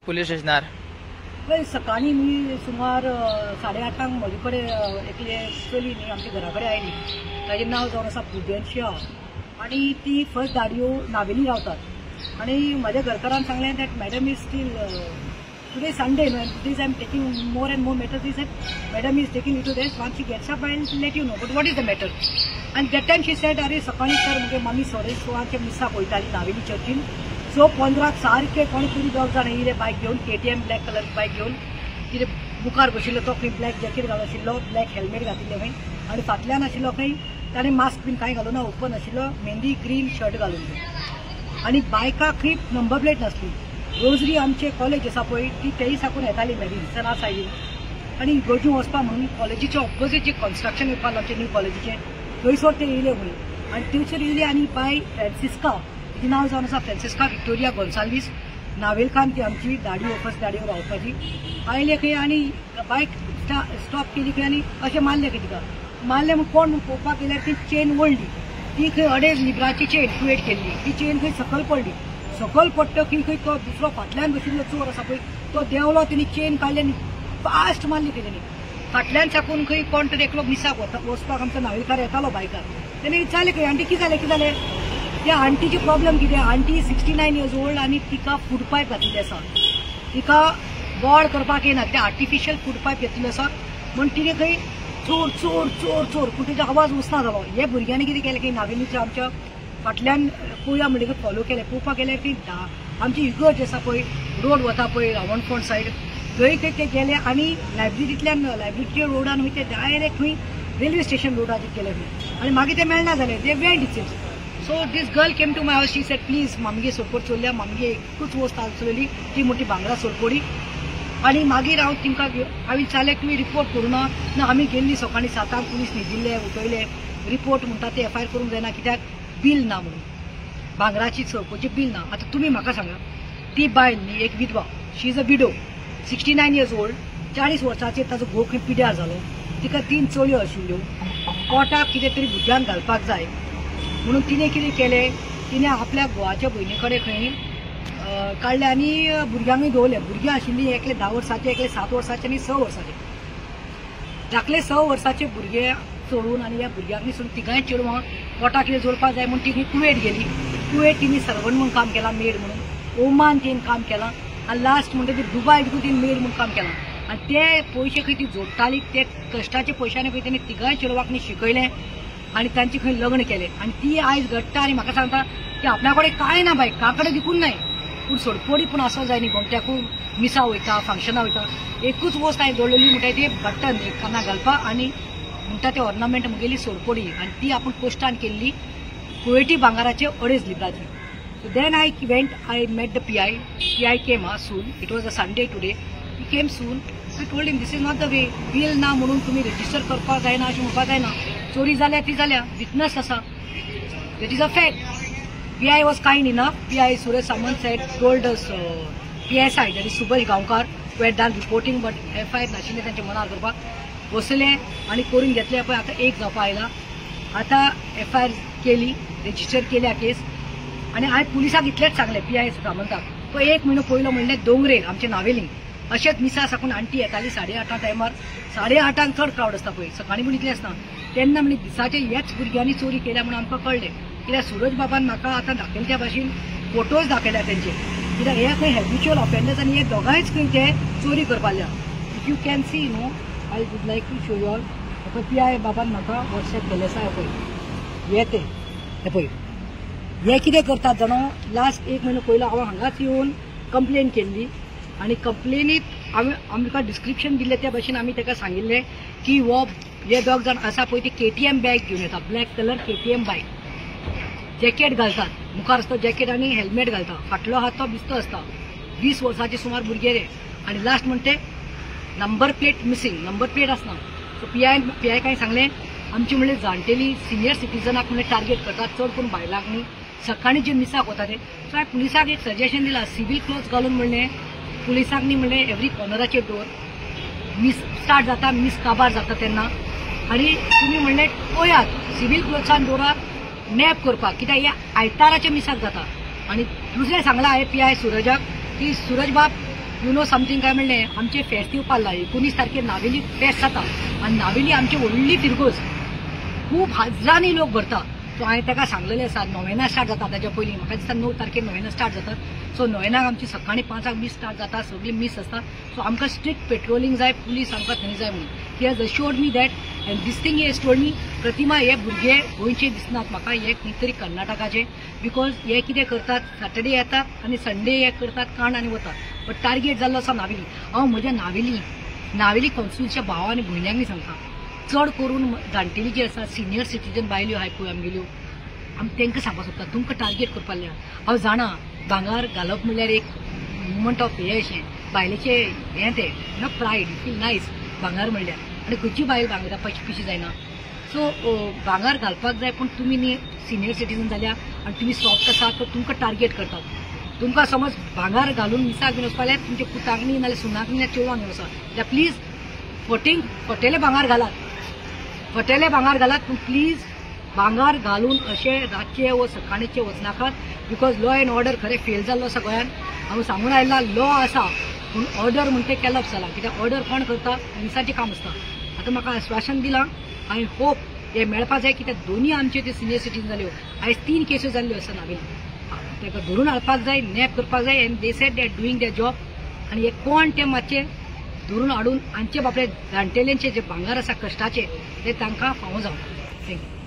Police स्टेशनार? सकाळी मी सुमार 8:30 म्हजे कडेन एकले चली न्ही आमच्या घरा कडेन आयली. ताजें नांव जावन आसा प्रुडेन्शिया आनी ती फर्स्ट दाडयो नावेली रावतात. आनी म्हज्या घरकारान सांगलें that madam is still today Sunday this I am taking more and more matters. He said madam is taking to this once she gets up I will let you know but what is the matter. आनी that time she said अरे सकाळी तर म्हणजे mummy 16:30 मिसा पळयताली Navelim चर्चीन. So 15 सारखे कोण तरी 2 जाण येयले बायक घेवन KTM ब्लॅक कलर बायक घेवन. कितें मुखार बशिल्लो तो खंय ब्लॅक जॅकेट घालून आशिल्लो ब्लॅक हेल्मेट घातिल्लें खंय आनी फाटल्यान आशिल्लो खंय ताणें मास्क बीन कांय घालूना ओपन आशिल्लो मेहंदी ग्रीन शर्ट घालून. आनी बायकाक खंय नंबर प्लेट नासली. रोजरी आमचे कॉलेज आसा पळय ती तेय साकून येताली मेडिसना सायडीन. आनी इगर्जून वचपा म्हणून कॉलेजीच्या ऑपोजीट जे कन्स्ट्रक्शन येवपाक आमचे न्यू कॉलेजीचें थंयसर ते येयले खंय आनी थंयसर येयले. आनी बाय फ्रांसिस्का तिचें नांव जावन आसा फ्रांसिस्का विक्टोरिया गोन्साल्वीस नावेलकान ती आमची दाडी फर्स्ट दाडयो रावपाची. आयले खंय आनी बायक स्टॉप केली खंय आनी अशें मारलें खंय तिका. मारलें म्हूण कोण पळोवपाक गेल्यार ती चेन ओडली. ती खंय 2.5 लिबराची चेन क्युएट केल्ली. ती चेन खंय सकयल पडली. सकयल पडटकीर खंय तो दुसरो फाटल्यान बशिल्लो चोर आसा पळय तो देंवलो. तेणी चेन काडली आनी फास्ट मारली तेणी. फाटल्यान साकून खंय कोण तरी एकलो मिसाक वचपाक आमचो नावेलकार येतालो बायकार. तेणें विचारलें खंय आंटी कितें जालें. त्या आंटीची प्रॉब्लेम कितें. आंटी 69 years old आनी तिका फूड पायप घातिल्ले आसा. तिका बोड करपाक येना कित्याक आर्टिफिशियल फूड पायप घेतिल्लो आसा म्हूण तिणें खंय चोर चोर चोर चोर पूण तिचो आवाज वचना जालो. हे भुरग्यांनी कितें केलें की नावेलीच्या आमच्या फाटल्यान पळोवया म्हणटकीर फॉलो केलें. पळोवपाक गेल्यार की आमची इगर्ज आसा पळय रोड वता पळय रावणफोंड सायड थंय ते गेले आनी लायब्ररींतल्यान लायब्ररीच्या रोडान वयता ते डायरेक्ट खंय रेल्वे स्टेशन रोडाचेर गेले खंय आनी मागीर ते मेळना जालें. ते went it's. So this girl came to my house. She said, please, मामगे सोडपोड चोरल्या. मामगे एकूच वस्त चलयली ती मोठी भांगरा सोडपोडी. आनी मागीर हांव तिंका हांवें विचारलें तुमी रिपोर्ट करूना. ना आमी गेल्ली सकाळीं 7 पुलीस न्हिदिल्ले उठयले. रिपोर्ट म्हणटा ते FIR करूंक जायना कित्याक बील ना म्हणून भांगराची सोडपोची बील ना. आतां तुमी म्हाका सांगा ती बायल न्ही एक विधवा. She is a widow 69 years old 40 वर्सांचेर ताजो घोव खंय पिड्यार जालो. तिका 3 चलयो आशिल्ल्यो. पोटाक कितें तरी भुरग्यांक घालपाक जाय म्हणून तिणें कितें केलें. तिणें आपल्या घोवाच्या भयणी कडेन खंय काडलें आनी भुरग्यांकूय दवरलें. भुरगीं आशिल्लीं एकले 10 वर्सांचे एकले 7 वर्सांचे आनी 6 वर्सांचे. धाकले 6 वर्साचे भुरगे सोडून आनी ह्या भुरग्यांनी सोडून तिगांय चेडवां पोटाक कितें जोडपाक जाय म्हूण तिणी कुवेट गेली. कुवेट तिणी सर्वंट म्हणून काम केलां मेड म्हणून. ओमान तिणें काम केलां आनी लास्ट म्हणटा ती दुबाय तिणें मेड म्हणून काम केलां. आनी ते पयशे खंय ती जोडटाली ते कश्टाच्या पयशांनी खंय तेणी तिगांय चेडवाक शिकयलें आनी तांचे खंय लग्न केलें. आनी ती आयज घडटा आनी म्हाका सांगता की आपल्या कडेन कांय ना बाय काकडे दिकून नाय पूण सोडपोडी पूण आसो जाय न्ही. गोमट्याकूय मिसा वयता फंक्शनां वयता. एकूच वस्त हांवें दवरलेली म्हणटा ती बटन एक काना घालपाक आनी म्हणटा ते ऑर्नामेंट मुगेली सोडपोडी आनी ती आपूण पोस्टान केल्ली कुवेटी भांगाराचे 2.5 लिबराची. So then I went I met the PI came soon. It was a Sunday today. He came soon. I told him this is not the way. बील ना म्हणून तुमी रेजिस्टर करपाक जायना अशें म्हणपाक जायना. चोरी जाल्या ती जाल्या विटनस आसा. That is a fact. PI was kind enough. PI Suresh Samant sed told us PSI that is Subhash Gaonkar who had done reporting but FIR नाशिल्लें तांचे मनार करपाक. बसले आनी करून घेतले पळय. आतां 1 जावपा आयला. आतां FIR केली रेजिस्टर केल्या केस आनी हांवें पुलिसाक इतलेंच सांगलें PI सामंताक पळय 1 म्हयनो पयलो म्हणलें दोंगरेर आमचे नावेलीं अशेंच मिसा साकून आंटी येताली 8:30 टायमार. 8:30 चड क्रावड आसता पळय सकाळीं पूण इतलें आसना. तेन्ना म्हणजे दिसाचे ह्याच भुरग्यांनी चोरी केल्या म्हणून आमकां कळलें. कित्याक सूरज बाबान म्हाका आतां दाखयले त्या भाशेन फोटोज दाखयल्या तेंचे. कित्याक हे खंय हॅबिच्युअल ऑफेंडर्स आनी हे दोगांयच खंय ते चोरी करपाल्या. If you can see no I would like to show you all. PI बाबान म्हाका WhatsApp केलें आसा. हे पळय हे पळय हे कितें करतात जाणो. लास्ट 1 म्हयनो पयलो हांव हांगाच येवन कंप्लेन केल्ली आनी कंप्लेनीत हांवें आमकां डिस्क्रिप्शन दिल्लें त्या भाशेन आमी ताका सांगिल्लें की हो हे 2 जाण आसा पळय ती KTM बॅग घेवन येता. ब्लॅक कलर KTM बायक. जॅकेट घालतात मुखार आसता जॅकेट आनी हेल्मेट घालता. फाटलो हात तो बिस्तो आसता. 20 वर्सांचे सुमार भुरगे रे. आनी लास्ट म्हणटे number plate missing. Number plate आसना. सो PI काय सांगलें आमची म्हणले जाणटेली सिनियर सिटीजनाक म्हणले टार्गेट करतात चड करून बायलांक न्ही. सकाळीं जे मिसाक वता ते. सो हांवें पुलिसाक एक सजेशन दिलां सिवील क्लोथ घालून म्हणलें पुलिसांक न्ही म्हणलें एवरी कॉर्नराचेर दवर. मिस स्टार्ट जाता मिस काबार जाता तेन्ना आनी तुमी म्हणलें पळयात सिवील क्लोथ्सान दवरात नॅप करपाक कित्याक हे आयताराचे मिसाक जाता. आनी दुसरें सांगलां हांवें PI सुरजाक की सूरज बाब यू नो समथिंग काय म्हणले आमचे फेस्त येवपाक 19 तारखेर नावेली फेस्त जाता आनी नावेली आमची व्हडली तिरगोज खूब हजारांनी लोक भरता. सो हांवें ताका सांगलेलें आसा नोवेना स्टार्ट जाता ताच्या पयलीं म्हाका दिसता 9 तारखेर नोवेना स्टार्ट जाता. सो नोवेनाक आमची सकाळीं 5 मिस स्टार्ट जाता सगळी मिस आसता. सो आमकां स्ट्रिक्ट पेट्रोलिंग जाय पुलीस आमकां थंय जाय म्हणून he has assured me that and this thing has told me Pratima हे भुरगे गोंयचे दिसनात म्हाका हे खंय तरी कर्नाटकाचे बिकॉज हे कितें करतात सॅटर्डे येतात आनी संडे हे करतात कांड आनी वतात बट टार्गेट जाल्लो आसा नावेली. हांव म्हज्या नावेली कॉन्स्टिट्युन्सीच्या भावा आनी भयण्यांनी सांगता चड करून जाणटेली जी आसा सिनियर सिटीजन बायल्यो हाय पळय आमगेल्यो आमी तांकां सांगपाक सोदता तुमकां टार्गेट करपा लाय. हांव जाणा भांगर घालप म्हणल्यार एक मुवमेंट ऑफ हे अशें बायलेचें हें तें नो प्रायड फील नायस भांगर म्हणल्यार आनी खंयची बायल भांगरा पिशी जायना. सो भांगर घालपाक जाय पूण तुमी न्ही सिनियर सिटीजन जाल्या आनी तुमी सॉफ्ट आसात तर तुमकां टार्गेट करतात. तुमकां समज भांगर घालून मिसाक बीन वचपा जाल्यार तुमच्या पुतांक न्ही नाल्यार सुनाक न्ही चेडवांक वचा जाल्यार प्लीज फटेले भांगर घालात पूण प्लीज भांगर घालून अशें रातचे व सकाळचे वचनाकात बिकॉज लॉ एंड ऑर्डर खरें फेल जाल्लो आसा गोंयांत. हांव सांगून आयला लॉ आसा पूण ऑर्डर म्हणटा केलप जाला कित्याक ऑर्डर कोण करता पुलिसाचें काम आसता. आतां म्हाका आश्वासन दिलां आय होप हे मेळपा जाय कित्याक दोनी आमचे ते सिनियर सिटीजन जाल्यो आयज 3 केसीस जाल्ल्यो आसा नावेली ताका धरून हाडपाक जाय नॅप करपाक जाय and they said they are doing their job आनी हे कोण ते मातशे धरून हाडून आमचे बापडे जाणटेल्यांचे जे भांगर आसा कश्टाचे ते तांकां फावो जावं. थँक्यू.